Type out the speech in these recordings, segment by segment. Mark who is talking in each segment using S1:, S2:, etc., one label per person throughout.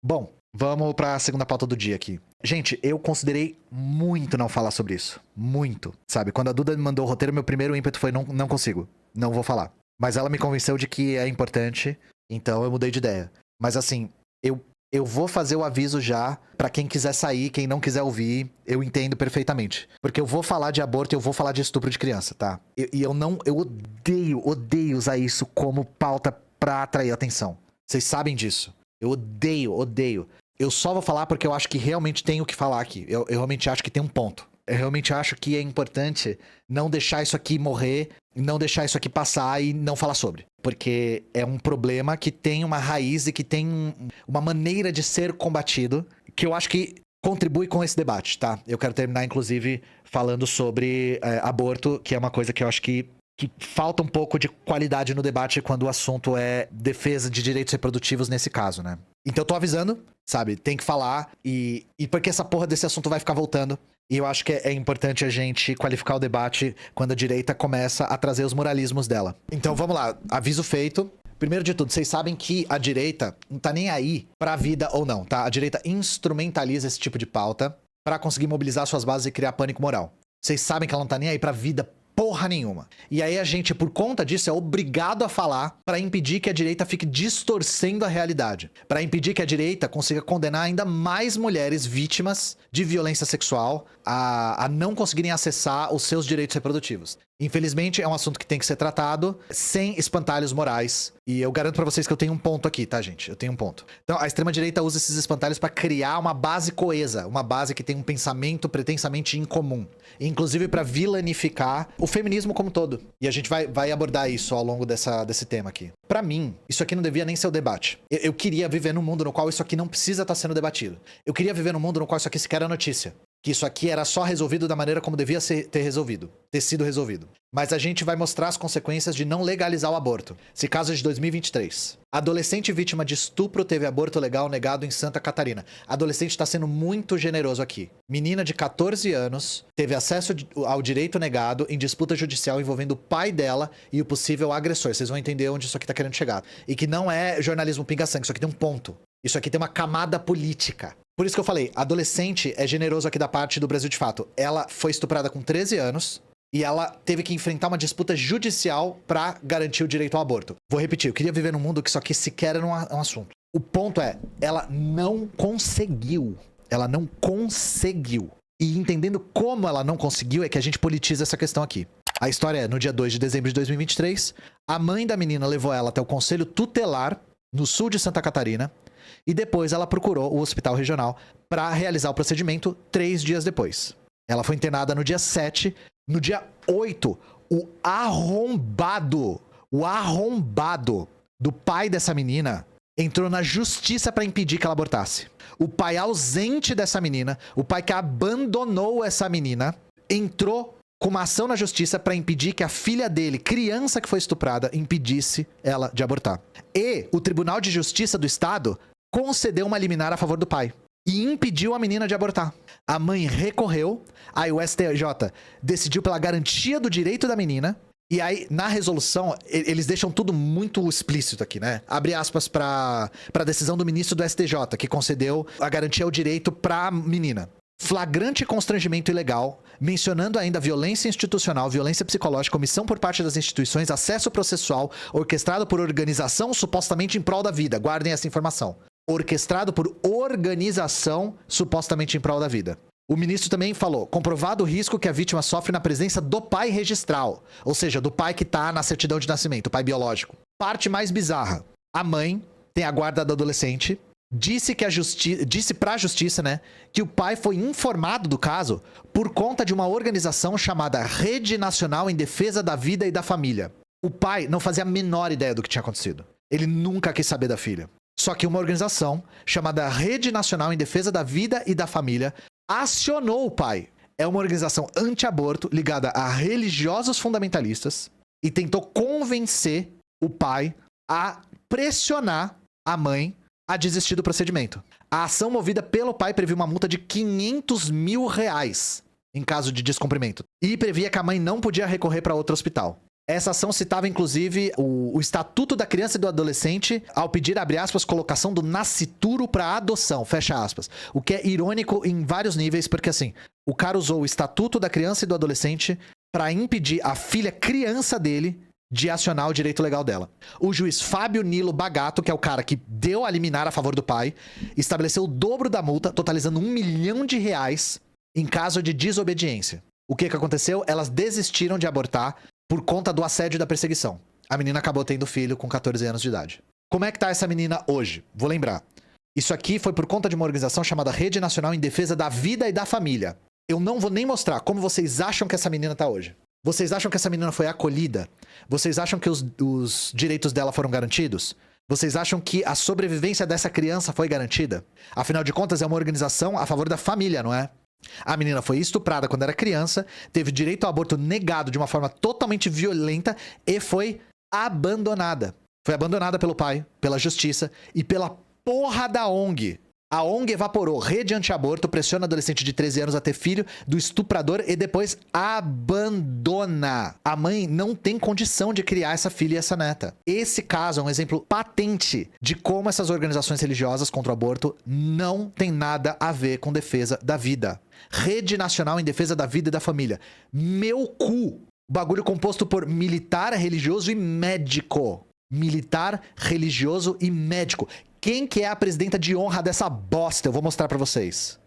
S1: Bom, vamos pra segunda pauta do dia aqui. Gente, eu considerei muito não falar sobre isso. Muito, sabe? Quando a Duda me mandou o roteiro, meu primeiro ímpeto foi não consigo. Não vou falar. Mas ela me convenceu de que é importante, então eu mudei de ideia. Mas assim, eu vou fazer o aviso já pra quem quiser sair, quem não quiser ouvir, eu entendo perfeitamente. Porque eu vou falar de aborto e eu vou falar de estupro de criança, tá? Eu odeio usar isso como pauta pra atrair atenção. Vocês sabem disso. Eu odeio. Eu só vou falar porque eu acho que realmente tem o que falar aqui. Eu realmente acho que tem um ponto. Eu realmente acho que é importante não deixar isso aqui morrer, não deixar isso aqui passar e não falar sobre. Porque é um problema que tem uma raiz e que tem uma maneira de ser combatido que eu acho que contribui com esse debate, tá? Eu quero terminar, inclusive, falando sobre aborto, que é uma coisa que eu acho que falta um pouco de qualidade no debate quando o assunto é defesa de direitos reprodutivos nesse caso, né? Então eu tô avisando, sabe? Tem que falar e porque essa porra desse assunto vai ficar voltando. E eu acho que é importante a gente qualificar o debate quando a direita começa a trazer os moralismos dela. Então vamos lá, aviso feito. Primeiro de tudo, vocês sabem que a direita não tá nem aí pra vida ou não, tá? A direita instrumentaliza esse tipo de pauta pra conseguir mobilizar suas bases e criar pânico moral. Vocês sabem que ela não tá nem aí pra vida porra nenhuma. E aí a gente, por conta disso, é obrigado a falar pra impedir que a direita fique distorcendo a realidade. Pra impedir que a direita consiga condenar ainda mais mulheres vítimas de violência sexual a não conseguirem acessar os seus direitos reprodutivos. Infelizmente, é um assunto que tem que ser tratado sem espantalhos morais. E eu garanto pra vocês que eu tenho um ponto aqui, tá, gente? Eu tenho um ponto. Então, a extrema-direita usa esses espantalhos pra criar uma base coesa, uma base que tem um pensamento pretensamente incomum. Inclusive pra vilanificar o feminismo como um todo. E a gente vai abordar isso ao longo desse tema aqui. Pra mim, isso aqui não devia nem ser o debate. Eu queria viver num mundo no qual isso aqui não precisa estar sendo debatido. Eu queria viver num mundo no qual isso aqui sequer é notícia. Que isso aqui era só resolvido da maneira como devia ter sido resolvido. Mas a gente vai mostrar as consequências de não legalizar o aborto. Esse caso é de 2023. Adolescente vítima de estupro teve aborto legal negado em Santa Catarina. Adolescente está sendo muito generoso aqui. Menina de 14 anos teve acesso ao direito negado em disputa judicial envolvendo o pai dela e o possível agressor. Vocês vão entender onde isso aqui tá querendo chegar. E que não é jornalismo pinga-sangue, isso aqui tem um ponto. Isso aqui tem uma camada política. Por isso que eu falei, adolescente é generoso aqui da parte do Brasil de fato. Ela foi estuprada com 13 anos e ela teve que enfrentar uma disputa judicial pra garantir o direito ao aborto. Vou repetir, eu queria viver num mundo que isso aqui sequer era um assunto. O ponto é, ela não conseguiu. Ela não conseguiu. E entendendo como ela não conseguiu é que a gente politiza essa questão aqui. A história é, no dia 2 de dezembro de 2023, a mãe da menina levou ela até o Conselho Tutelar, no sul de Santa Catarina, e depois ela procurou o hospital regional para realizar o procedimento 3 dias depois. Ela foi internada no dia 7. No dia 8, o arrombado do pai dessa menina entrou na justiça para impedir que ela abortasse. O pai ausente dessa menina, o pai que abandonou essa menina, entrou com uma ação na justiça para impedir que a filha dele, criança que foi estuprada, impedisse ela de abortar. E o Tribunal de Justiça do Estado concedeu uma liminar a favor do pai e impediu a menina de abortar. A mãe recorreu, aí o STJ decidiu pela garantia do direito da menina, e aí na resolução eles deixam tudo muito explícito aqui, né? Abre aspas pra decisão do ministro do STJ, que concedeu a garantia ao direito pra menina. Flagrante constrangimento ilegal, mencionando ainda violência institucional, violência psicológica, omissão por parte das instituições, acesso processual, orquestrado por organização supostamente em prol da vida. Guardem essa informação. Orquestrado por organização supostamente em prol da vida. O ministro também falou, comprovado o risco que a vítima sofre na presença do pai registral, ou seja, do pai que tá na certidão de nascimento, o pai biológico. Parte mais bizarra, a mãe tem a guarda do adolescente, disse pra justiça, né, que o pai foi informado do caso por conta de uma organização chamada Rede Nacional em Defesa da Vida e da Família. O pai não fazia a menor ideia do que tinha acontecido. Ele nunca quis saber da filha. Só que uma organização chamada Rede Nacional em Defesa da Vida e da Família acionou o pai. É uma organização anti-aborto ligada a religiosos fundamentalistas e tentou convencer o pai a pressionar a mãe a desistir do procedimento. A ação movida pelo pai previa uma multa de R$500 mil em caso de descumprimento e previa que a mãe não podia recorrer para outro hospital. Essa ação citava, inclusive, o Estatuto da Criança e do Adolescente ao pedir, abre aspas, colocação do nascituro para adoção, fecha aspas. O que é irônico em vários níveis, porque assim, o cara usou o Estatuto da Criança e do Adolescente para impedir a filha criança dele de acionar o direito legal dela. O juiz Fábio Nilo Bagato, que é o cara que deu a liminar a favor do pai, estabeleceu o dobro da multa, totalizando R$1 milhão em caso de desobediência. O que aconteceu? Elas desistiram de abortar por conta do assédio e da perseguição. A menina acabou tendo filho com 14 anos de idade. Como é que tá essa menina hoje? Vou lembrar. Isso aqui foi por conta de uma organização chamada Rede Nacional em Defesa da Vida e da Família. Eu não vou nem mostrar como vocês acham que essa menina tá hoje. Vocês acham que essa menina foi acolhida? Vocês acham que os direitos dela foram garantidos? Vocês acham que a sobrevivência dessa criança foi garantida? Afinal de contas, é uma organização a favor da família, não é? A menina foi estuprada quando era criança, teve direito ao aborto negado de uma forma totalmente violenta e foi abandonada. Foi abandonada pelo pai, pela justiça e pela porra da ONG. A ONG evaporou, rede anti-aborto, pressiona adolescente de 13 anos a ter filho do estuprador e depois abandona. A mãe não tem condição de criar essa filha e essa neta. Esse caso é um exemplo patente de como essas organizações religiosas contra o aborto não tem nada a ver com defesa da vida. Rede Nacional em Defesa da Vida e da Família. Meu cu! Bagulho composto por militar, religioso e médico. Militar, religioso e médico. Quem que é a presidenta de honra dessa bosta? Eu vou mostrar pra vocês.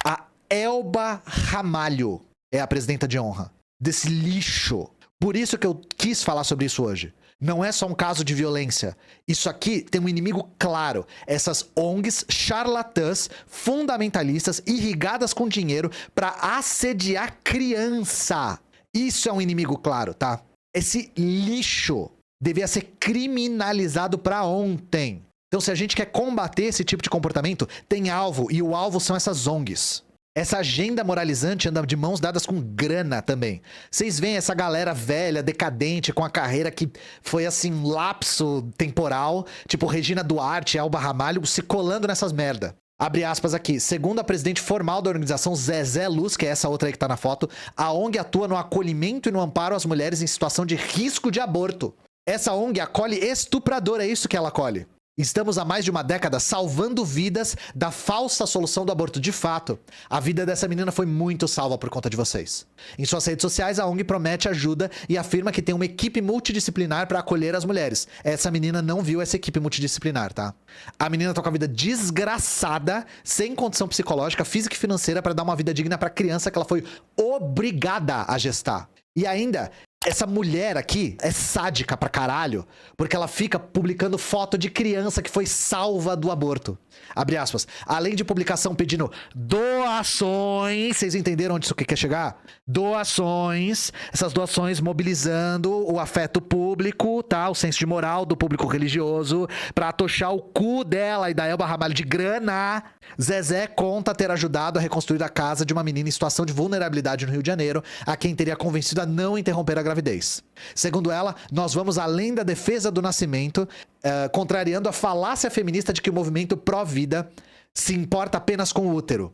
S1: A Elba Ramalho é a presidenta de honra desse lixo. Por isso que eu quis falar sobre isso hoje. Não é só um caso de violência. Isso aqui tem um inimigo claro. Essas ONGs charlatãs, fundamentalistas, irrigadas com dinheiro pra assediar criança. Isso é um inimigo claro, tá? Esse lixo devia ser criminalizado pra ontem. Então, se a gente quer combater esse tipo de comportamento, tem alvo, e o alvo são essas ONGs. Essa agenda moralizante anda de mãos dadas com grana também. Vocês veem essa galera velha, decadente, com a carreira que foi assim, um lapso temporal, tipo Regina Duarte, Elba Ramalho, se colando nessas merda. Abre aspas aqui. Segundo a presidente formal da organização Zezé Luz, que é essa outra aí que tá na foto, a ONG atua no acolhimento e no amparo às mulheres em situação de risco de aborto. Essa ONG acolhe estuprador, é isso que ela acolhe. Estamos há mais de uma década salvando vidas da falsa solução do aborto. De fato, a vida dessa menina foi muito salva por conta de vocês. Em suas redes sociais, a ONG promete ajuda e afirma que tem uma equipe multidisciplinar para acolher as mulheres. Essa menina não viu essa equipe multidisciplinar, tá? A menina tá com a vida desgraçada, sem condição psicológica, física e financeira para dar uma vida digna pra criança que ela foi obrigada a gestar. E ainda, essa mulher aqui é sádica pra caralho, porque ela fica publicando foto de criança que foi salva do aborto. Abre aspas. Além de publicação pedindo doações, vocês entenderam onde isso quer chegar? Doações, essas doações mobilizando o afeto público, tá? O senso de moral do público religioso, pra atochar o cu dela e da Elba Ramalho de grana. Zezé conta ter ajudado a reconstruir a casa de uma menina em situação de vulnerabilidade no Rio de Janeiro, a quem teria convencido a não interromper a gravidez. Segundo ela, nós vamos além da defesa do nascimento, contrariando a falácia feminista de que o movimento pró-vida se importa apenas com o útero.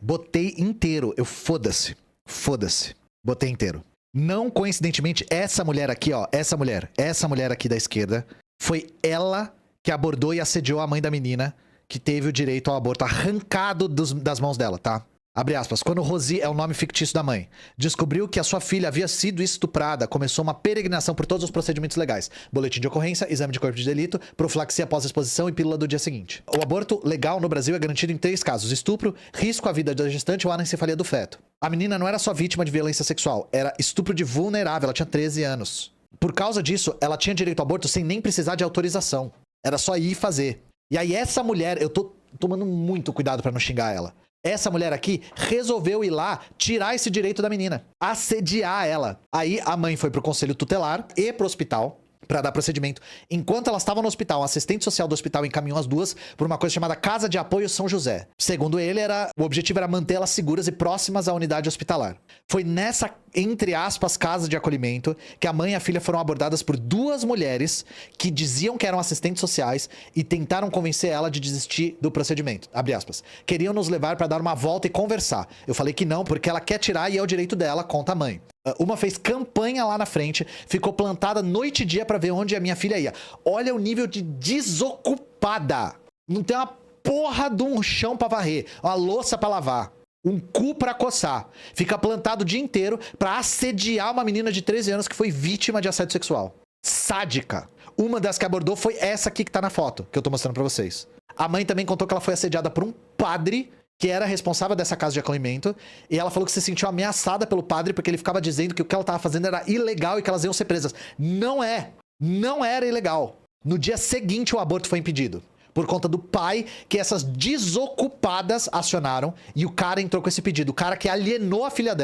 S1: Botei inteiro. Eu foda-se. Foda-se. Botei inteiro. Não coincidentemente, essa mulher aqui, ó, essa mulher aqui da esquerda, foi ela que abordou e assediou a mãe da menina que teve o direito ao aborto arrancado das mãos dela, tá? Abre aspas. Quando Rosi, é o nome fictício da mãe, descobriu que a sua filha havia sido estuprada, começou uma peregrinação por todos os procedimentos legais. Boletim de ocorrência, exame de corpo de delito, profilaxia após exposição e pílula do dia seguinte. O aborto legal no Brasil é garantido em 3 casos: estupro, risco à vida da gestante ou anencefalia do feto. A menina não era só vítima de violência sexual, era estupro de vulnerável, ela tinha 13 anos. Por causa disso, ela tinha direito ao aborto sem nem precisar de autorização. Era só ir fazer. E aí essa mulher, eu tô tomando muito cuidado pra não xingar ela. Essa mulher aqui resolveu ir lá tirar esse direito da menina, assediar ela. Aí a mãe foi pro conselho tutelar e pro hospital pra dar procedimento. Enquanto elas estavam no hospital, o assistente social do hospital encaminhou as duas por uma coisa chamada Casa de Apoio São José. Segundo ele, o objetivo era mantê-las seguras e próximas à unidade hospitalar. Foi nessa, entre aspas, casa de acolhimento que a mãe e a filha foram abordadas por duas mulheres que diziam que eram assistentes sociais e tentaram convencer ela de desistir do procedimento. Abre aspas. Queriam nos levar para dar uma volta e conversar. Eu falei que não, porque ela quer tirar e é o direito dela, conta a mãe. Uma fez campanha lá na frente, ficou plantada noite e dia pra ver onde a minha filha ia. Olha o nível de desocupada. Não tem uma porra de um chão pra varrer, uma louça pra lavar, um cu pra coçar. Fica plantado o dia inteiro pra assediar uma menina de 13 anos que foi vítima de assédio sexual. Sádica. Uma das que abordou foi essa aqui que tá na foto, que eu tô mostrando pra vocês. A mãe também contou que ela foi assediada por um padre que era responsável dessa casa de acolhimento, e ela falou que se sentiu ameaçada pelo padre porque ele ficava dizendo que o que ela estava fazendo era ilegal e que elas iam ser presas. Não é! Não era ilegal. No dia seguinte o aborto foi impedido, por conta do pai que essas desocupadas acionaram, e o cara entrou com esse pedido. O cara que alienou a filha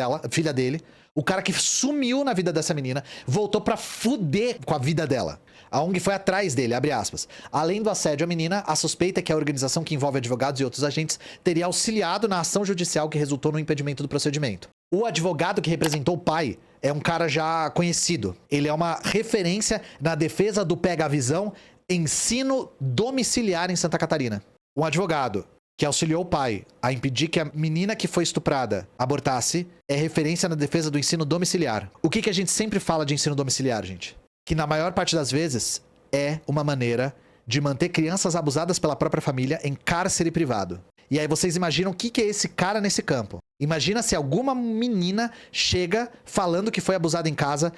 S1: dele, o cara que sumiu na vida dessa menina, voltou pra fuder com a vida dela. A ONG foi atrás dele, abre aspas. Além do assédio à menina, a suspeita é que a organização que envolve advogados e outros agentes teria auxiliado na ação judicial que resultou no impedimento do procedimento. O advogado que representou o pai é um cara já conhecido. Ele é uma referência na defesa do pega a visão, ensino domiciliar em Santa Catarina. Um advogado que auxiliou o pai a impedir que a menina que foi estuprada abortasse é referência na defesa do ensino domiciliar. O que a gente sempre fala de ensino domiciliar, gente? Que na maior parte das vezes é uma maneira de manter crianças abusadas pela própria família em cárcere privado. E aí vocês imaginam o que é esse cara nesse campo. Imagina se alguma menina chega falando que foi abusada em casa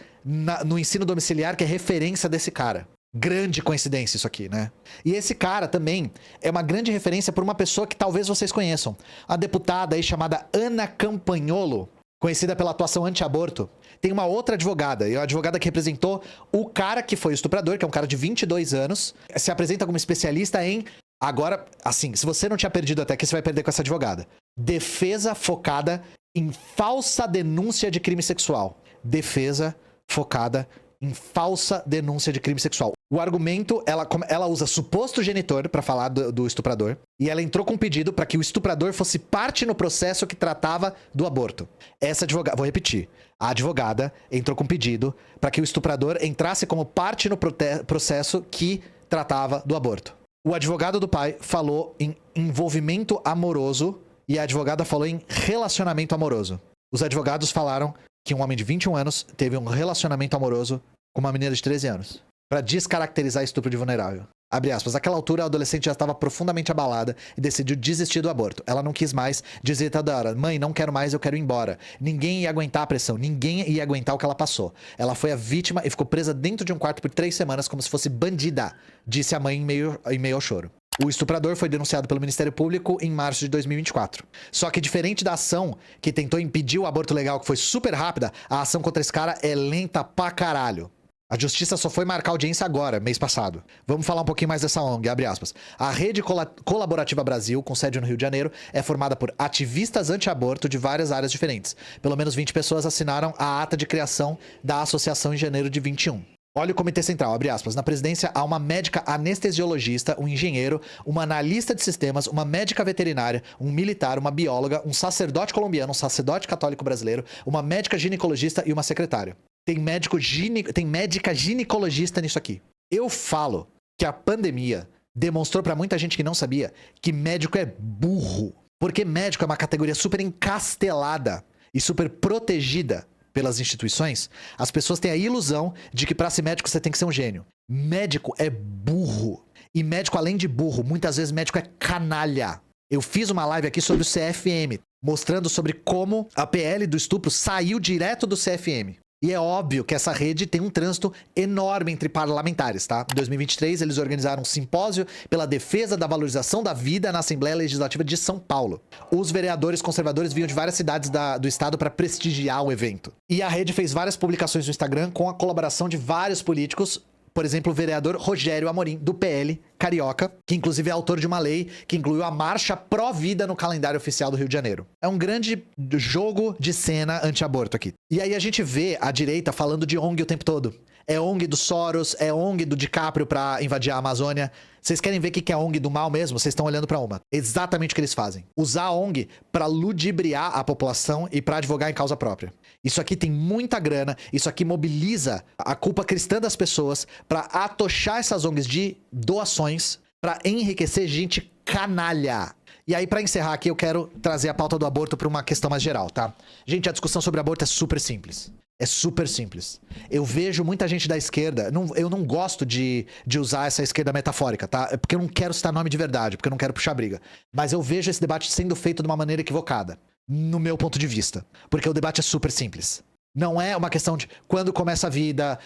S1: no ensino domiciliar, que é referência desse cara. Grande coincidência isso aqui, né? E esse cara também é uma grande referência por uma pessoa que talvez vocês conheçam. A deputada aí chamada Ana Campagnolo, conhecida pela atuação anti-aborto. Tem uma outra advogada, e a advogada que representou o cara que foi o estuprador, que é um cara de 22 anos, se apresenta como especialista em... Agora, assim, se você não tinha perdido até aqui, você vai perder com essa advogada. Defesa focada em falsa denúncia de crime sexual. Defesa focada em falsa denúncia de crime sexual. O argumento, ela usa suposto genitor para falar do estuprador, e ela entrou com um pedido para que o estuprador fosse parte no processo que tratava do aborto. Essa advogada, vou repetir, a advogada entrou com um pedido para que o estuprador entrasse como parte no processo que tratava do aborto. O advogado do pai falou em envolvimento amoroso e a advogada falou em relacionamento amoroso. Os advogados falaram que um homem de 21 anos teve um relacionamento amoroso com uma menina de 13 anos. Para descaracterizar estupro de vulnerável. Abre aspas. Naquela altura, a adolescente já estava profundamente abalada e decidiu desistir do aborto. Ela não quis mais, dizia toda hora: mãe, não quero mais, eu quero ir embora. Ninguém ia aguentar a pressão, ninguém ia aguentar o que ela passou. Ela foi a vítima e ficou presa dentro de um quarto por 3 semanas como se fosse bandida, disse a mãe em meio ao choro. O estuprador foi denunciado pelo Ministério Público em março de 2024. Só que diferente da ação que tentou impedir o aborto legal, que foi super rápida, a ação contra esse cara é lenta pra caralho. A justiça só foi marcar audiência agora, mês passado. Vamos falar um pouquinho mais dessa ONG, abre aspas. A Rede Colaborativa Brasil, com sede no Rio de Janeiro, é formada por ativistas anti-aborto de várias áreas diferentes. Pelo menos 20 pessoas assinaram a ata de criação da associação em janeiro de 21. Olha o Comitê Central, abre aspas. Na presidência há uma médica anestesiologista, um engenheiro, uma analista de sistemas, uma médica veterinária, um militar, uma bióloga, um sacerdote colombiano, um sacerdote católico brasileiro, uma médica ginecologista e uma secretária. Tem médica ginecologista nisso aqui. Eu falo que a pandemia demonstrou pra muita gente que não sabia que médico é burro. Porque médico é uma categoria super encastelada e super protegida pelas instituições. As pessoas têm a ilusão de que pra ser médico você tem que ser um gênio. Médico é burro. E médico, além de burro, muitas vezes médico é canalha. Eu fiz uma live aqui sobre o CFM, mostrando sobre como a PL do estupro saiu direto do CFM. E é óbvio que essa rede tem um trânsito enorme entre parlamentares, tá? Em 2023, eles organizaram um simpósio pela defesa da valorização da vida na Assembleia Legislativa de São Paulo. Os vereadores conservadores vinham de várias cidades do estado para prestigiar o evento. E a rede fez várias publicações no Instagram com a colaboração de vários políticos. Por exemplo, o vereador Rogério Amorim, do PL, carioca, que inclusive é autor de uma lei que incluiu a marcha pró-vida no calendário oficial do Rio de Janeiro. É um grande jogo de cena anti-aborto aqui. E aí a gente vê a direita falando de ONG o tempo todo. É ONG do Soros, é ONG do DiCaprio pra invadir a Amazônia. Vocês querem ver o que é a ONG do mal mesmo? Vocês estão olhando pra uma. Exatamente o que eles fazem. Usar a ONG pra ludibriar a população e pra advogar em causa própria. Isso aqui tem muita grana, isso aqui mobiliza a culpa cristã das pessoas pra atochar essas ONGs de doações, pra enriquecer gente canalha. E aí, pra encerrar aqui, eu quero trazer a pauta do aborto pra uma questão mais geral, tá? Gente, a discussão sobre aborto é super simples. É super simples. Eu vejo muita gente da esquerda... eu não gosto de usar essa esquerda metafórica, tá? É porque eu não quero citar nome de verdade, porque eu não quero puxar briga. Mas eu vejo esse debate sendo feito de uma maneira equivocada, no meu ponto de vista. Porque o debate é super simples. Não é uma questão de quando começa a vida,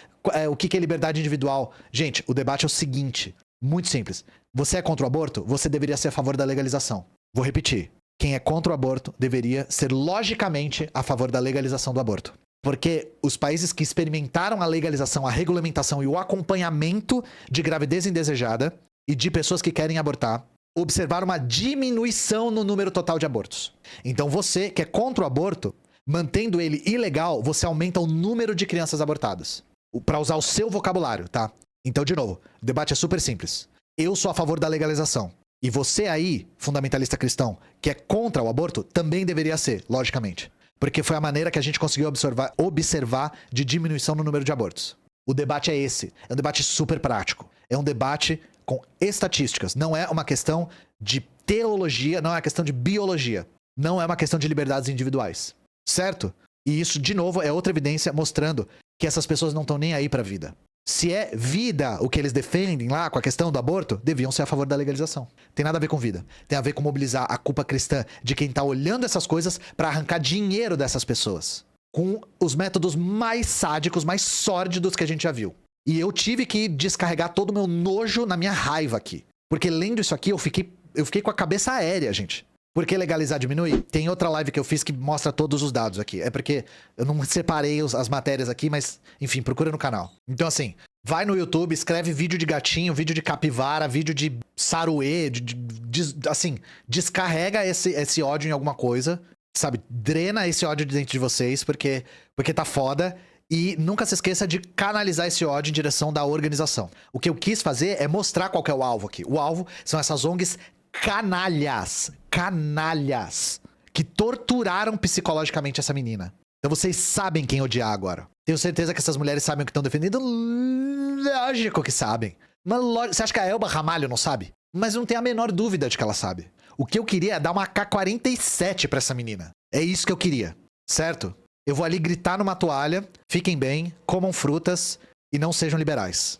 S1: o que é liberdade individual. Gente, o debate é o seguinte, muito simples. Você é contra o aborto? Você deveria ser a favor da legalização. Vou repetir. Quem é contra o aborto deveria ser logicamente a favor da legalização do aborto. Porque os países que experimentaram a legalização, a regulamentação e o acompanhamento de gravidez indesejada e de pessoas que querem abortar, observaram uma diminuição no número total de abortos. Então você, que é contra o aborto, mantendo ele ilegal, você aumenta o número de crianças abortadas. Para usar o seu vocabulário, tá? Então, de novo, o debate é super simples. Eu sou a favor da legalização. E você aí, fundamentalista cristão, que é contra o aborto, também deveria ser, logicamente. Porque foi a maneira que a gente conseguiu observar de diminuição no número de abortos. O debate é esse. É um debate super prático. É um debate com estatísticas. Não é uma questão de teologia, não é uma questão de biologia. Não é uma questão de liberdades individuais. Certo? E isso, de novo, é outra evidência mostrando que essas pessoas não estão nem aí pra vida. Se é vida o que eles defendem lá com a questão do aborto, deviam ser a favor da legalização. Tem nada a ver com vida. Tem a ver com mobilizar a culpa cristã de quem tá olhando essas coisas pra arrancar dinheiro dessas pessoas. Com os métodos mais sádicos, mais sórdidos que a gente já viu. E eu tive que descarregar todo o meu nojo na minha raiva aqui. Porque lendo isso aqui, eu fiquei com a cabeça aérea, gente. Por que legalizar diminui? Tem outra live que eu fiz que mostra todos os dados aqui. É porque eu não separei as matérias aqui, mas, enfim, procura no canal. Então, assim, vai no YouTube, escreve vídeo de gatinho, vídeo de capivara, vídeo de saruê, assim, descarrega esse ódio em alguma coisa, sabe? Drena esse ódio de dentro de vocês, porque tá foda. E nunca se esqueça de canalizar esse ódio em direção da organização. O que eu quis fazer é mostrar qual que é o alvo aqui. O alvo são essas ONGs canalhas, que torturaram psicologicamente essa menina. Então vocês sabem quem odiar agora. Tenho certeza que essas mulheres sabem o que estão defendendo. Lógico que sabem. Mas você acha que a Elba Ramalho não sabe? Mas não tem a menor dúvida de que ela sabe. O que eu queria é dar uma AK-47 pra essa menina. É isso que eu queria, certo? Eu vou ali gritar numa toalha, fiquem bem, comam frutas e não sejam liberais.